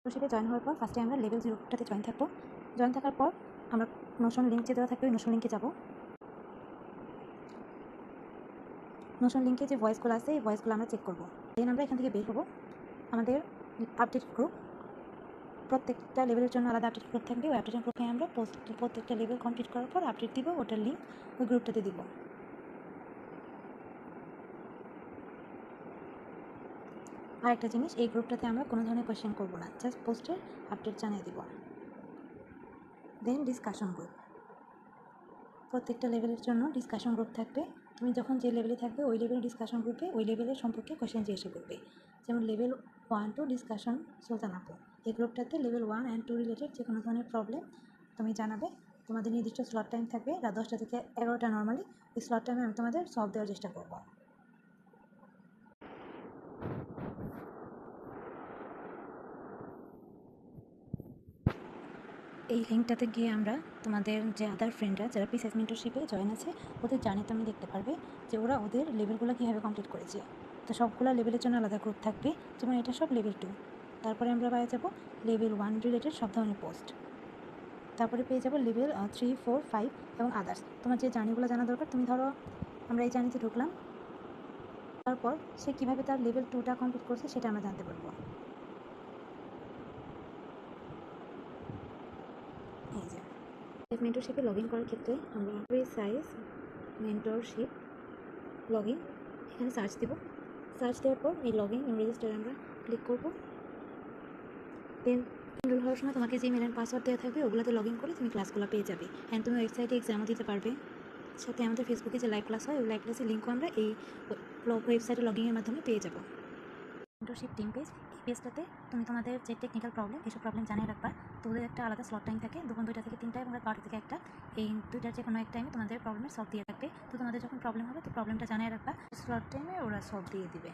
মেন্টরশিপে join হওয়ার পর ফার্স্টে আমরা লেভেল 0টাতে জয়েন থাকবো। জয়েন থাকার পর আমরা নোশন লিঙ্ক যে দেওয়া থাকবে ওই নোশন লিঙ্কে যাব। নোশন লিঙ্কে যে ভয়েসগুলো আছে এই ভয়েসগুলো আমরা চেক করবো। দেন আমরা এখান থেকে বের হবো। আমাদের আপডেট গ্রুপ, প্রত্যেকটা লেভেলের জন্য আলাদা আপডেট গ্রুপ থাকবে। ওই আপডেট গ্রুপে আমরা প্রত্যেকটা লেভেল কমপ্লিট করার পর আপডেট দিব, ওটার লিঙ্ক ওই গ্রুপটাতে দিব। আর একটা জিনিস, এই গ্রুপটাতে আমরা কোনো ধরনের কোয়েশ্চেন করবো না, জাস্ট পোস্টের আপডেট জানিয়ে দিব। দেন ডিসকাশন গ্রুপ, প্রত্যেকটা লেভেলের জন্য ডিসকাশন গ্রুপ থাকবে। তুমি যখন যে লেভেলে থাকবে ওই লেভেলের ডিসকাশন গ্রুপে ওই লেভেলের সম্পর্কে কোয়েশ্চেন জিজ্ঞাসা করবে। যেমন লেভেল 1 2 ডিসকাশন সুলতান আপু, এই গ্রুপটাতে লেভেল 1 and 2 রিলেটেড যে কোনো ধরনের প্রবলেম তুমি জানাবে। তোমাদের নির্দিষ্ট স্লট টাইম থাকবে রাত 10টা থেকে 11টা নর্মালি। এই স্লট টাইমে আমি তোমাদের সলভ দেওয়ার চেষ্টা করবো। এই লিঙ্কটাতে গিয়ে আমরা তোমাদের যে আদার ফ্রেন্ডরা যারা পিসএস মেন্টরশিপে জয়েন আছে ওদের জার্নি তুমি দেখতে পারবে যে ওরা ওদের লেভেলগুলো কীভাবে কমপ্লিট করেছে। তো সবগুলো লেভেলের জন্য আলাদা গ্রুপ থাকবে, যেমন এটা সব লেভেল 2। তারপরে আমরা পেয়ে যাব লেভেল 1 রিলেটেড সব ধরনের পোস্ট। তারপরে পেয়ে যাব লেভেল 3 4 5 এবং আদার্স। তোমার যে জার্নিগুলো জানা দরকার, তুমি ধরো আমরা এই জার্নিতে ঢুকলাম, তারপর সে কীভাবে তার লেভেল 2টা কমপ্লিট করছে সেটা আমরা জানতে পারবো। এই যে মেন্টরশিপে লগ ইন করার ক্ষেত্রে আমরা free size mentorship log in এখানে সার্চ দেব। সার্চ দেওয়ার পর এই লগ ইন রেজিস্টারে আমরা ক্লিক করব। দেন এনরোল হওয়ার সময় তোমাকে যে মেল অ্যান্ড পাসওয়ার্ড দেওয়া থাকবে ওগুলোতে লগ ইন করে তুমি ক্লাসগুলো পেয়ে যাবে। অ্যান্ড তুমি ওয়েবসাইটে এক্সামও দিতে পারবে। সাথে আমাদের ফেসবুকে যে লাইভ ক্লাস হয় ওই লাইভ ক্লাসের লিঙ্কও আমরা এই ওয়েবসাইটে লগ ইনের মাধ্যমে পেয়ে যাব। মেন্টরশিপ টিম পেজ, এই পেজটাতে তুমি তোমাদের যে টেকনিক্যাল প্রবলেম এইসব প্রবলেম জানিয়ে রাখবা। তো ওদের একটা আলাদা স্লট টাইম থাকে, দুপুর 2টা থেকে 3টা এবং রাত 12টা থেকে 1টা। এই 2টার যে কোনো এক টাইমে তোমাদের প্রবলেমের সলভ দিয়ে রাখবে। তো তোমাদের যখন প্রবলেম হবে তো প্রবলেমটা জানিয়ে রাখবা, স্লট টাইমে ওরা সলভ দিয়ে দিবে।